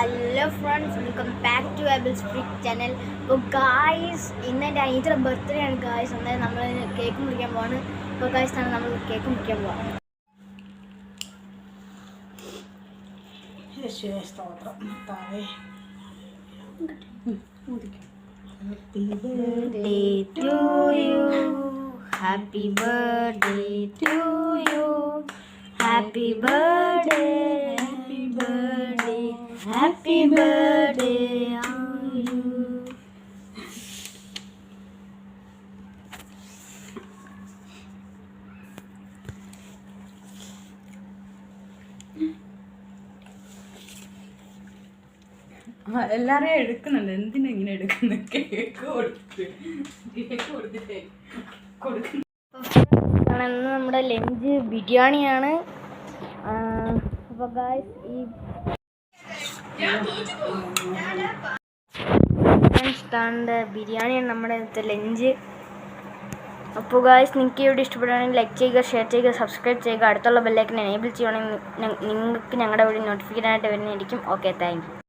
Hello friends, welcome back to Ables Freak channel. അപ്പോൾ guys, ഇന്ന് എൻ്റെ അനിയത്തിയുടെ ബർത്ത്ഡേ ആണ് ഗായ്സ്. അന്നേരം നമ്മൾ കേക്ക് മുറിക്കാൻ പോവാണ്. അപ്പോൾ ഗായ്സ് ആണ് നമ്മൾ കേക്ക് മുറിക്കാൻ പോവാണ്. Happy birthday to you, happy birthday, happy birthday, happy birthday to you. എല്ലാരെയും എടുക്കുന്നുണ്ട്. എന്തിനാ ഇങ്ങനെ എടുക്കുന്നത്? കേക്ക് കൊടുത്തിട്ടേ കൊടുക്കുന്നു. നമ്മുടെ ലഞ്ച് ബിരിയാണിയാണ്. അപ്പോൾ ഗായ്സ്, ഈ ബിരിയാണിയാണ് നമ്മുടെ ഇന്നത്തെ ലഞ്ച്. അപ്പോൾ ഗായ്സ്, നിങ്ങൾക്ക് ഇവിടെ ഇഷ്ടപ്പെടുകയാണെങ്കിൽ ലൈക്ക് ചെയ്യുക, ഷെയർ ചെയ്യുക, സബ്സ്ക്രൈബ് ചെയ്യുക. അടുത്തുള്ള ബെല്ലൈക്കൻ എനേബിൾ ചെയ്യുകയാണെങ്കിൽ നിങ്ങൾക്ക് ഞങ്ങളുടെ വീഡിയോ നോട്ടിഫിക്കേഷൻ ആയിട്ട് വരുന്നതായിരിക്കും. Okay, thank you.